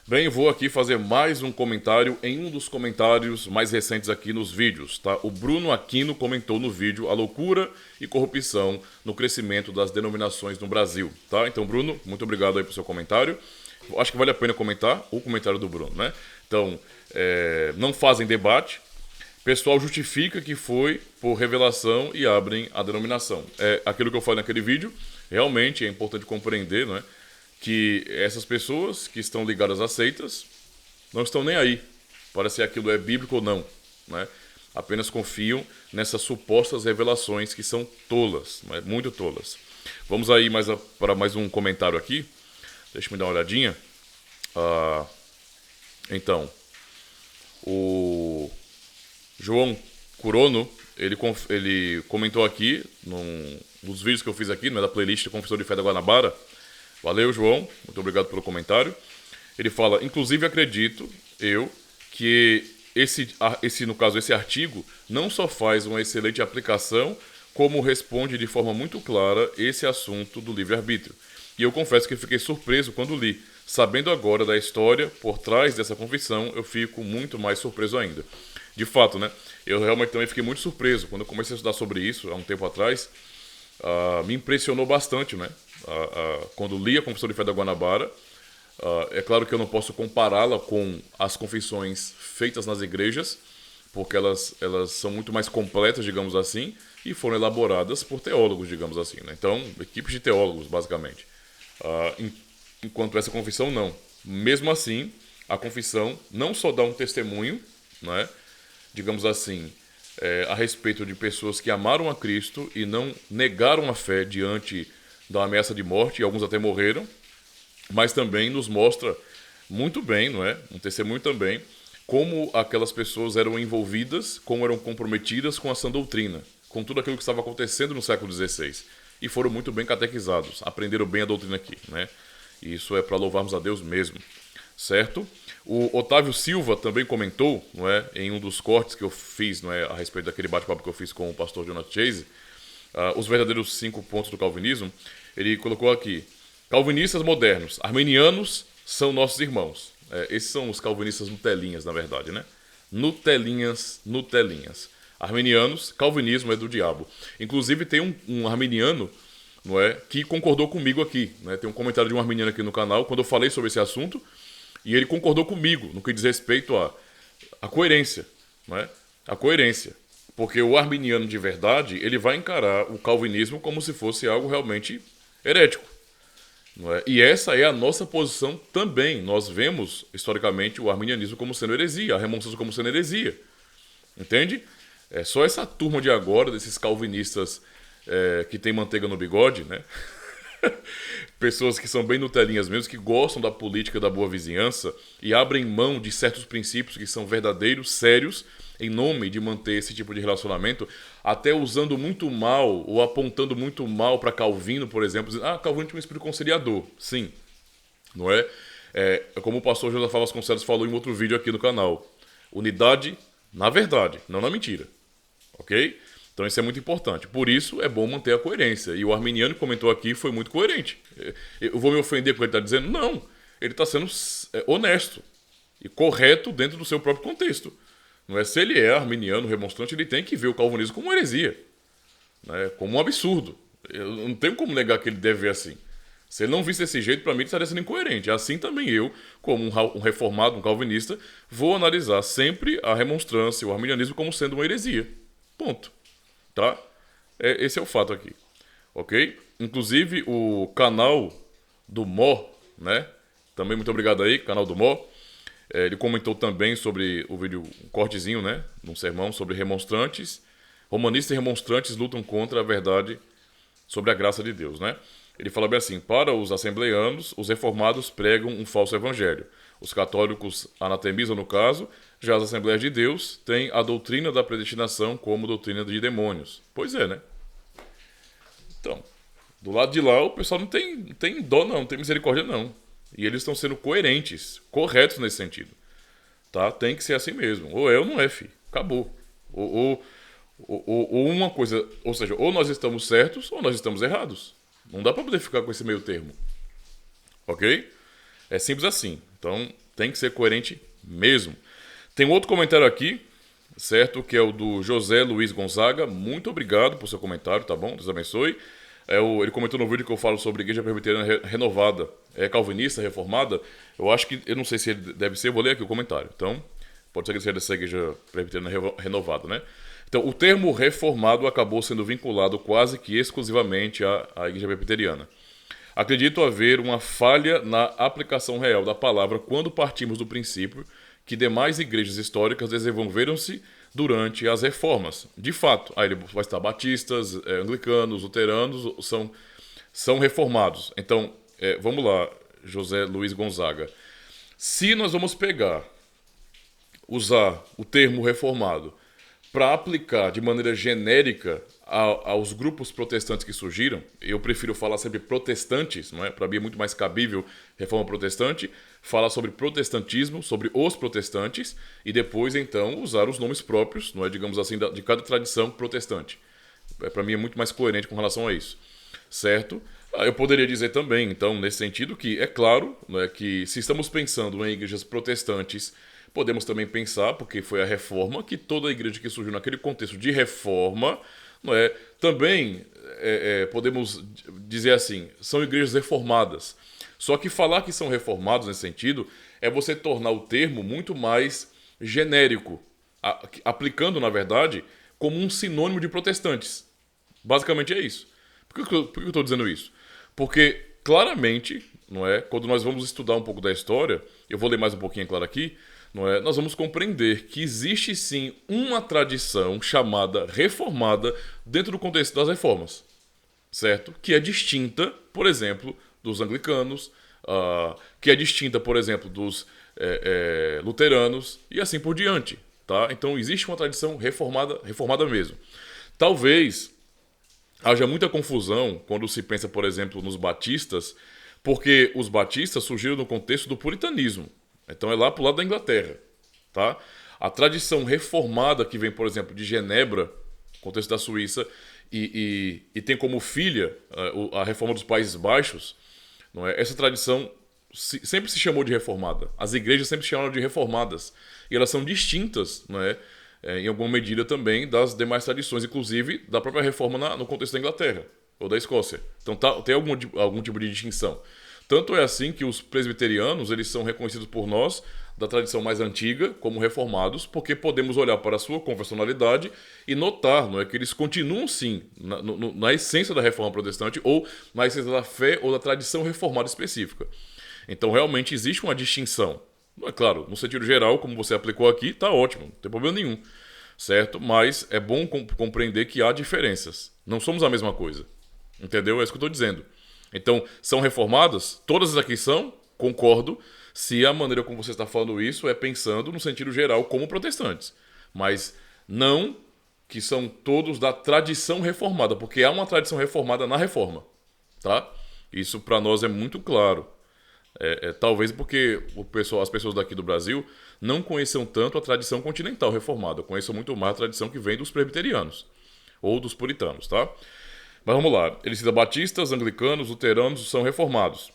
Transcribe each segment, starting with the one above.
Bem, vou aqui fazer mais um comentário em um dos comentários mais recentes aqui nos vídeos, tá? O Bruno Aquino comentou no vídeo a loucura e corrupção no crescimento das denominações no Brasil, tá? Então, Bruno, muito obrigado aí pelo seu comentário. Acho que vale a pena comentar o comentário do Bruno, né? Então, não fazem debate, o pessoal justifica que foi por revelação e abrem a denominação. É aquilo que eu falei naquele vídeo, realmente é importante compreender, né? Que essas pessoas que estão ligadas a seitas não estão nem aí para se aquilo é bíblico ou não, né? Apenas confiam nessas supostas revelações que são tolas, né? Muito tolas. Vamos aí para mais um comentário aqui. Deixa eu dar uma olhadinha. Então, o João Curono, ele comentou aqui nos vídeos que eu fiz aqui, né, da playlist Confissão de Fé da Guanabara. Valeu, João. Muito obrigado pelo comentário. Ele fala, inclusive acredito eu que no caso, esse artigo não só faz uma excelente aplicação, como responde de forma muito clara esse assunto do livre-arbítrio. E eu confesso que fiquei surpreso quando li. Sabendo agora da história por trás dessa confissão, eu fico muito mais surpreso ainda. De fato, né? Eu realmente também fiquei muito surpreso. Quando eu comecei a estudar sobre isso, há um tempo atrás, me impressionou bastante, né? Quando li a Confissão de Fé da Guanabara. É claro que eu não posso compará-la com as confissões feitas nas igrejas, porque elas são muito mais completas, digamos assim, e foram elaboradas por teólogos, digamos assim, né? Então, equipes de teólogos, basicamente. Enquanto essa confissão, não. Mesmo assim, a confissão não só dá um testemunho, né, digamos assim, a respeito de pessoas que amaram a Cristo e não negaram a fé diante da ameaça de morte, e alguns até morreram, mas também nos mostra muito bem, não é? Um testemunho também, como aquelas pessoas eram envolvidas, como eram comprometidas com a sã doutrina, com tudo aquilo que estava acontecendo no século XVI. E foram muito bem catequizados, aprenderam bem a doutrina aqui, né? E isso é para louvarmos a Deus mesmo, certo? O Otávio Silva também comentou, não é, em um dos cortes que eu fiz, não é, a respeito daquele bate-papo que eu fiz com o pastor Jonathan Chase, os verdadeiros 5 pontos do calvinismo. Ele colocou aqui: calvinistas modernos, arminianos são nossos irmãos. Esses são os calvinistas nutelinhas, na verdade, né? Nutelinhas. Arminianos, calvinismo é do diabo. Inclusive tem um arminiano, não é, que concordou comigo aqui, né? Tem um comentário de um arminiano aqui no canal, quando eu falei sobre esse assunto, e ele concordou comigo no que diz respeito à coerência, não é? A coerência. Porque o arminiano de verdade, ele vai encarar o calvinismo como se fosse algo realmente herético. Não é? E essa é a nossa posição também. Nós vemos, historicamente, o arminianismo como sendo heresia, a remonstrância como sendo heresia. Entende? É só essa turma de agora, desses calvinistas que tem manteiga no bigode, né? Pessoas que são bem nutelinhas mesmo, que gostam da política da boa vizinhança e abrem mão de certos princípios que são verdadeiros, sérios, em nome de manter esse tipo de relacionamento, até usando muito mal ou apontando muito mal para Calvino, por exemplo, dizendo, Calvino tinha um espírito conciliador. Sim, não é? Como o pastor Josafá Vasconcelos falou em outro vídeo aqui no canal, unidade na verdade, não na mentira, ok? Então isso é muito importante. Por isso é bom manter a coerência. E o arminiano que comentou aqui foi muito coerente. Eu vou me ofender porque ele está dizendo? Não. Ele está sendo honesto e correto dentro do seu próprio contexto. Não é? Se ele é arminiano, remonstrante, ele tem que ver o calvinismo como uma heresia, né? Como um absurdo. Eu não tenho como negar que ele deve ver assim. Se ele não visse desse jeito, para mim ele estaria sendo incoerente. Assim também eu, como um reformado, um calvinista, vou analisar sempre a remonstrância, o arminianismo como sendo uma heresia. Ponto. Tá? Esse é o fato aqui. Ok? Inclusive o canal do Mó, né? Também muito obrigado aí, canal do Mó. Ele comentou também sobre o vídeo, um cortezinho, né? Num sermão sobre remonstrantes. Romanistas e remonstrantes lutam contra a verdade sobre a graça de Deus, né? Ele fala bem assim: para os assembleanos, os reformados pregam um falso evangelho. Os católicos anatemizam no caso, já as Assembleias de Deus têm a doutrina da predestinação como doutrina de demônios. Pois é, né? Então, do lado de lá o pessoal não tem dó não tem misericórdia não. E eles estão sendo coerentes, corretos nesse sentido. Tá? Tem que ser assim mesmo. Ou é ou não é, filho. Acabou. Ou uma coisa, ou seja, ou nós estamos certos ou nós estamos errados. Não dá pra poder ficar com esse meio termo. Ok? É simples assim. Então, Tem que ser coerente mesmo. Tem outro comentário aqui, certo? Que é o do José Luiz Gonzaga. Muito obrigado por seu comentário, tá bom? Deus abençoe. Ele comentou no vídeo que eu falo sobre Igreja Presbiteriana Renovada. É calvinista, reformada? Eu acho que... Eu não sei se ele deve ser, eu vou ler aqui o comentário. Então, pode ser que seja dessa Igreja Presbiteriana Renovada, né? Então, o termo reformado acabou sendo vinculado quase que exclusivamente à Igreja Presbiteriana. Acredito haver uma falha na aplicação real da palavra quando partimos do princípio que demais igrejas históricas desenvolveram-se durante as reformas. De fato, aí ele vai estar batistas, anglicanos, luteranos, são reformados. Então, vamos lá, José Luiz Gonzaga. Se nós vamos usar o termo reformado para aplicar de maneira genérica aos grupos protestantes que surgiram, eu prefiro falar sempre protestantes, não é? Para mim é muito mais cabível reforma protestante, falar sobre protestantismo, sobre os protestantes, e depois então usar os nomes próprios, não é, digamos assim, de cada tradição protestante. Para mim é muito mais coerente com relação a isso, certo? Eu poderia dizer também, então, nesse sentido, que é claro, não é, que se estamos pensando em igrejas protestantes, podemos também pensar, porque foi a reforma, que toda igreja que surgiu naquele contexto de reforma, não é, também podemos dizer assim, são igrejas reformadas. Só que falar que são reformados nesse sentido é você tornar o termo muito mais genérico, aplicando, na verdade, como um sinônimo de protestantes. Basicamente é isso. Por que eu estou dizendo isso? Porque, claramente, não é, quando nós vamos estudar um pouco da história, eu vou ler mais um pouquinho, claro, aqui, não é, nós vamos compreender que existe sim uma tradição chamada reformada dentro do contexto das reformas, certo? Que é distinta, por exemplo, dos anglicanos, que é distinta, por exemplo, dos luteranos e assim por diante, tá? Então existe uma tradição reformada mesmo. Talvez haja muita confusão quando se pensa, por exemplo, nos batistas, porque os batistas surgiram no contexto do puritanismo. Então é lá pro lado da Inglaterra, tá? A tradição reformada que vem, por exemplo, de Genebra, contexto da Suíça, e tem como filha a reforma dos Países Baixos, não é? Essa tradição sempre se chamou de reformada. As igrejas sempre se chamaram de reformadas. E elas são distintas, não é? Em alguma medida também das demais tradições, inclusive da própria reforma no contexto da Inglaterra ou da Escócia. Então tem algum tipo de distinção. Tanto é assim que os presbiterianos eles são reconhecidos por nós, da tradição mais antiga, como reformados, porque podemos olhar para a sua confessionalidade e notar, não é, que eles continuam sim na essência da reforma protestante ou na essência da fé ou da tradição reformada específica. Então realmente existe uma distinção. É claro, no sentido geral, como você aplicou aqui, está ótimo, não tem problema nenhum, certo? Mas é bom compreender que há diferenças. Não somos a mesma coisa, entendeu? É isso que eu estou dizendo. Então, são reformadas? Todas aqui são, concordo, se a maneira como você está falando isso é pensando no sentido geral como protestantes. Mas não que são todos da tradição reformada, porque há uma tradição reformada na reforma, tá? Isso para nós é muito claro. Talvez porque as pessoas daqui do Brasil não conheçam tanto a tradição continental reformada, conheçam muito mais a tradição que vem dos presbiterianos ou dos puritanos, tá? Mas vamos lá, ele cita batistas, anglicanos, luteranos são reformados,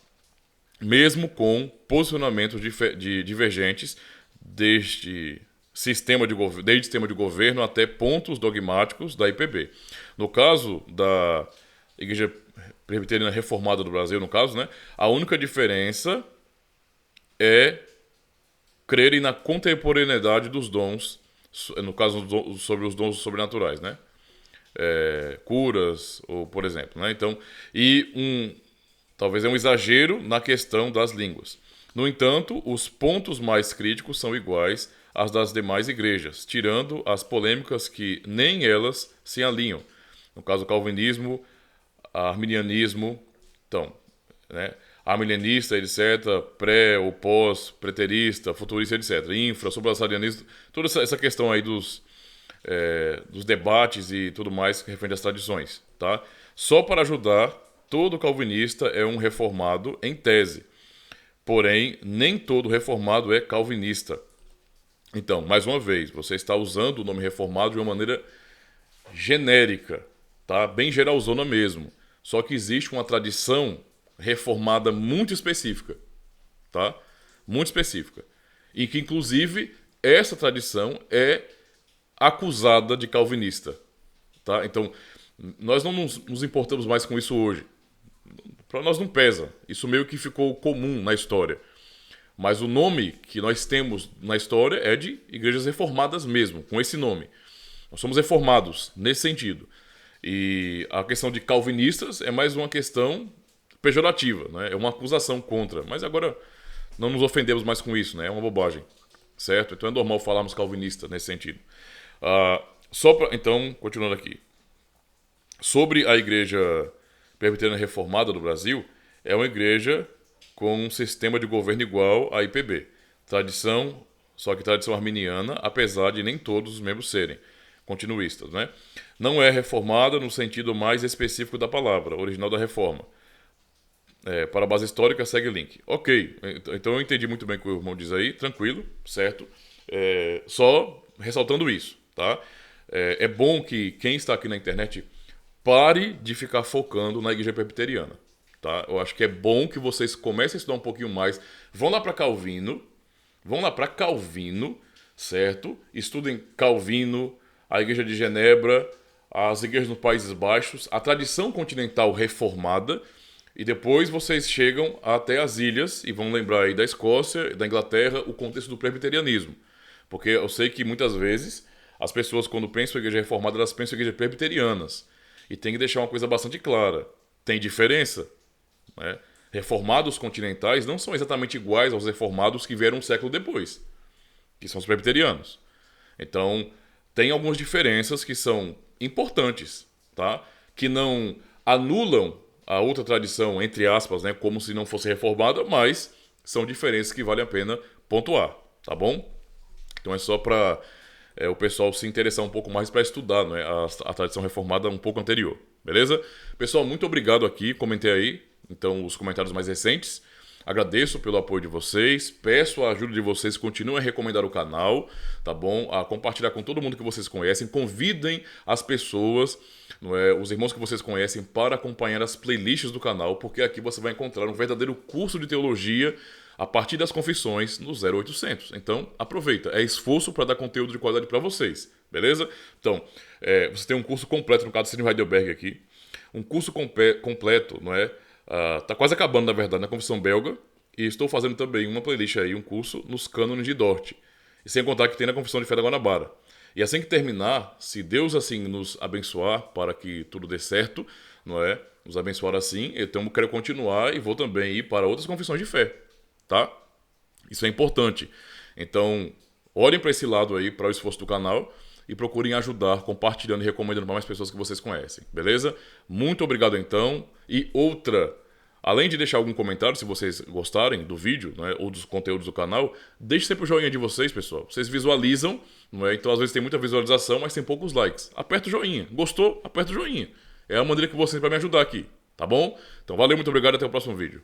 mesmo com posicionamentos divergentes desde sistema de governo até pontos dogmáticos da IPB. No caso da Igreja Presbiteriana Reformada do Brasil, no caso, né, a única diferença é crerem na contemporaneidade dos dons, no caso sobre os dons sobrenaturais, né? Curas, ou por exemplo, né? Então, talvez é um exagero na questão das línguas. No entanto, os pontos mais críticos são iguais às das demais igrejas, tirando as polêmicas que nem elas se alinham. No caso, o calvinismo, arminianismo, então, né? Arminianista, etc., pré ou pós, preterista, futurista, etc., sobrasarianismo, toda essa questão aí dos debates e tudo mais referente às tradições, tá? Só para ajudar, todo calvinista é um reformado em tese. Porém, nem todo reformado é calvinista. Então, mais uma vez, você está usando o nome reformado de uma maneira genérica, tá? Bem geralzona mesmo. Só que existe uma tradição reformada muito específica, tá? Muito específica. e que inclusive essa tradição é acusada de calvinista, tá? Então, nós não nos importamos mais com isso hoje. Para nós não pesa. Isso meio que ficou comum na história. Mas o nome que nós temos na história é de igrejas reformadas mesmo, com esse nome. Nós somos reformados nesse sentido. E a questão de calvinistas é mais uma questão pejorativa, né? É uma acusação contra. Mas agora não nos ofendemos mais com isso, né? É uma bobagem, certo? Então é normal falarmos calvinista nesse sentido. Então, continuando aqui. Sobre a Igreja Presbiteriana Reformada do Brasil, é uma igreja com um sistema de governo igual à IPB. Tradição, só que tradição arminiana, apesar de nem todos os membros serem continuistas, né? Não é reformada no sentido mais específico da palavra, original da reforma. Para a base histórica, segue o link. Ok, então eu entendi muito bem o que o irmão diz aí, tranquilo, certo? Só ressaltando isso, tá? É bom que quem está aqui na internet pare de ficar focando na igreja presbiteriana, tá? Eu acho que é bom que vocês comecem a estudar um pouquinho mais. Vão lá para Calvino, certo? Estudem Calvino, a igreja de Genebra, as igrejas nos Países Baixos, a tradição continental reformada, e depois vocês chegam até as ilhas e vão lembrar aí da Escócia, da Inglaterra, o contexto do presbiterianismo. Porque eu sei que muitas vezes as pessoas, quando pensam em igreja reformada, elas pensam em igrejas presbiterianas. E tem que deixar uma coisa bastante clara. Tem diferença, né? Reformados continentais não são exatamente iguais aos reformados que vieram um século depois, que são os presbiterianos. Então, tem algumas diferenças que são importantes, tá? Que não anulam a outra tradição, entre aspas, né? Como se não fosse reformada, mas são diferenças que vale a pena pontuar, tá bom? Então é só para o pessoal se interessar um pouco mais para estudar, né, a tradição reformada um pouco anterior, beleza? Pessoal, muito obrigado aqui, comentei aí, então, os comentários mais recentes. Agradeço pelo apoio de vocês, peço a ajuda de vocês, continuem a recomendar o canal, tá bom? A compartilhar com todo mundo que vocês conhecem, convidem as pessoas, não é, os irmãos que vocês conhecem para acompanhar as playlists do canal, porque aqui você vai encontrar um verdadeiro curso de teologia a partir das confissões no 0800. Então, aproveita. É esforço para dar conteúdo de qualidade para vocês. Beleza? Então, você tem um curso completo no caso do Sidney Heidelberg aqui. Um curso completo, não é? Tá quase acabando, na verdade, na confissão belga. E estou fazendo também uma playlist aí, um curso nos cânones de Dort. E sem contar que tem na confissão de fé da Guanabara. E assim que terminar, se Deus assim nos abençoar para que tudo dê certo, não é? Nos abençoar assim, então eu quero continuar e vou também ir para outras confissões de fé. Tá? Isso é importante. Então, olhem para esse lado aí, para o esforço do canal e procurem ajudar, compartilhando e recomendando para mais pessoas que vocês conhecem. Beleza? Muito obrigado então. E outra, além de deixar algum comentário, se vocês gostarem do vídeo, né, ou dos conteúdos do canal, deixe sempre o joinha de vocês, pessoal. Vocês visualizam, não é? Então às vezes tem muita visualização, mas tem poucos likes. Aperta o joinha. Gostou? Aperta o joinha. É a maneira que vocês vão me ajudar aqui. Tá bom? Então valeu, muito obrigado e até o próximo vídeo.